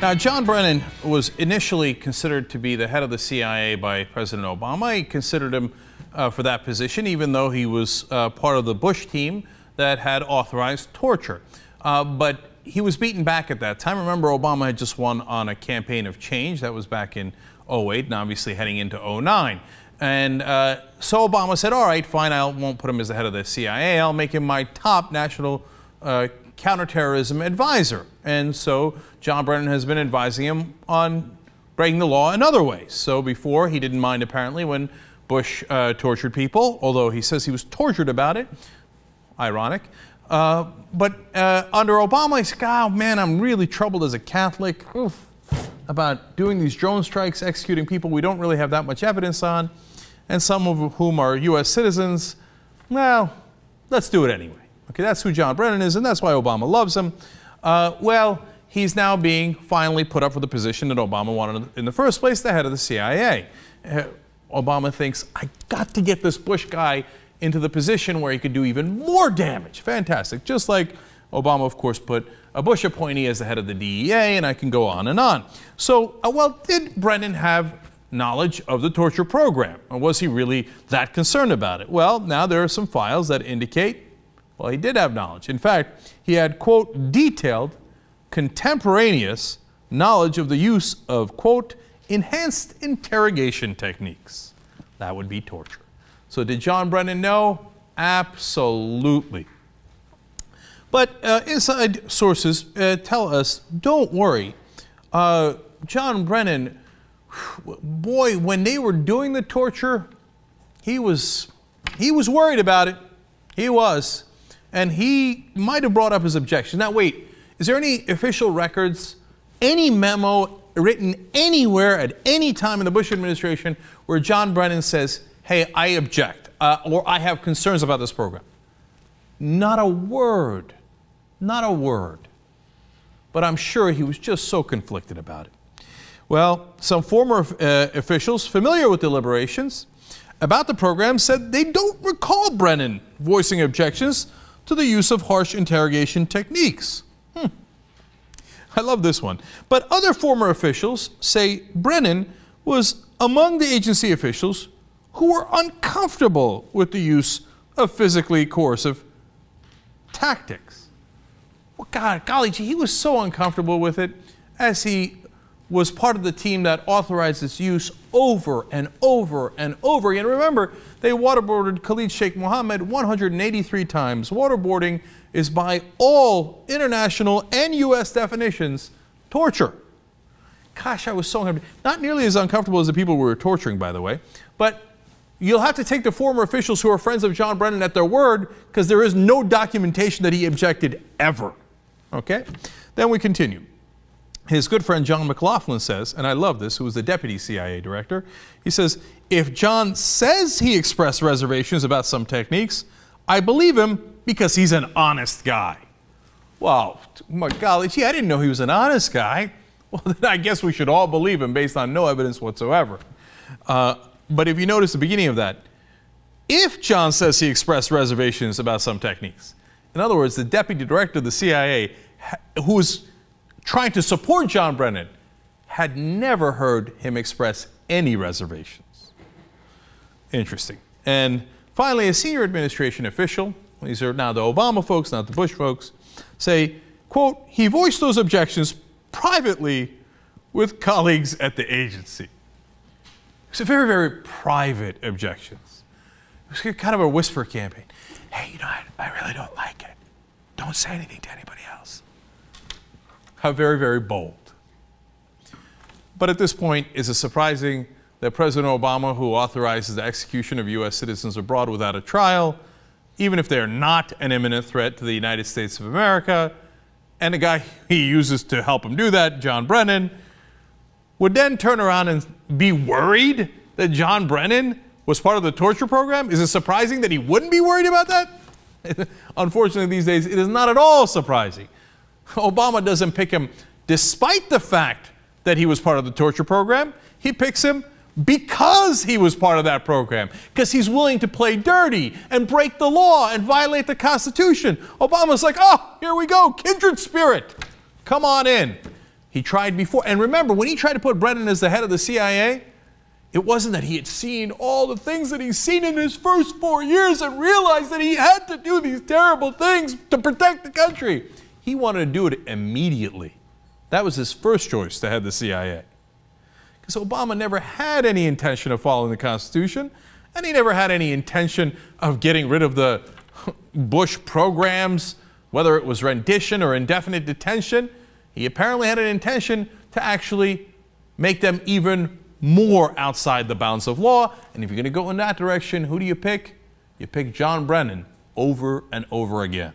Now, John Brennan was initially considered to be the head of the CIA by President Obama. He considered him for that position, even though he was part of the Bush team that had authorized torture. But he was beaten back at that time. Remember, Obama had just won on a campaign of change. That was back in 2008 and obviously heading into 2009. And so Obama said, all right, fine, I won't put him as the head of the CIA. I'll make him my top national counterterrorism advisor. And so John Brennan has been advising him on breaking the law in other ways. So before, he didn't mind apparently when Bush tortured people, although he says he was tortured about it. Ironic. But under Obama, he said, oh man, I'm really troubled as a Catholic about doing these drone strikes, executing people we don't really have that much evidence on, and some of whom are U.S. citizens. Well, let's do it anyway. Okay, that's who John Brennan is, and that's why Obama loves him. Well, he's now being finally put up for the position that Obama wanted in the first place, the head of the CIA. Obama thinks, I got to get this Bush guy into the position where he could do even more damage. Fantastic. Just like Obama, of course, put a Bush appointee as the head of the DEA, and I can go on and on. So, well, did Brennan have knowledge of the torture program? Or was he really that concerned about it? Well, now there are some files that indicate, well, he did have knowledge. In fact, he had, quote, detailed, contemporaneous knowledge of the use of, quote, enhanced interrogation techniques. That would be torture. So did John Brennan know? Absolutely. But inside sources tell us, don't worry. John Brennan, boy, when they were doing the torture, he was worried about it. He was. And he might have brought up his objections. Now, wait, is there any official records, any memo written anywhere at any time in the Bush administration where John Brennan says, hey, I object, or I have concerns about this program? Not a word. Not a word. But I'm sure he was just so conflicted about it. Well, some former officials familiar with deliberations about the program said they don't recall Brennan voicing objections to the use of harsh interrogation techniques. I love this one. But other former officials say Brennan was among the agency officials who were uncomfortable with the use of physically coercive tactics. Well, golly gee, he was so uncomfortable with it, as he was part of the team that authorized its use over and over and over again. Remember, they waterboarded Khalid Sheikh Mohammed 183 times. Waterboarding is, by all international and U.S. definitions, torture. Gosh, I was so uncomfortable. Not nearly as uncomfortable as the people we were torturing, by the way. But you'll have to take the former officials who are friends of John Brennan at their word, because there is no documentation that he objected ever. Okay? Then we continue. His good friend John McLaughlin says, and I love this, who was the deputy CIA director, he says, if John says he expressed reservations about some techniques, I believe him because he's an honest guy. Well, my golly, gee, I didn't know he was an honest guy. Well, then I guess we should all believe him based on no evidence whatsoever. But if you notice the beginning of that, if John says he expressed reservations about some techniques, in other words, the deputy director of the CIA, who was trying to support John Brennan, had never heard him express any reservations. Interesting. And finally, a senior administration official, these are now the Obama folks, not the Bush folks, say, quote, he voiced those objections privately with colleagues at the agency. It's a very, very private objections. It was kind of a whisper campaign. Hey, you know, I really don't like it. Don't say anything to anybody else. How very, very bold. But at this point, is it surprising that President Obama, who authorizes the execution of U.S. citizens abroad without a trial, even if they're not an imminent threat to the United States of America, and the guy he uses to help him do that, John Brennan, would then turn around and be worried that John Brennan was part of the torture program? Is it surprising that he wouldn't be worried about that? Unfortunately, these days, it is not at all surprising. Obama doesn't pick him despite the fact that he was part of the torture program. He picks him because he was part of that program, because he's willing to play dirty and break the law and violate the Constitution. Obama's like, oh, here we go, kindred spirit. Come on in. He He tried before. And remember, when he tried to put Brennan as the head of the CIA, it wasn't that he had seen all the things that he's seen in his first 4 years and realized that he had to do these terrible things to protect the country. He wanted to do it immediately. That was his first choice to head the CIA. Because Obama never had any intention of following the Constitution, and he never had any intention of getting rid of the Bush programs, whether it was rendition or indefinite detention. He apparently had an intention to actually make them even more outside the bounds of law. And if you're going to go in that direction, who do you pick? You pick John Brennan over and over again.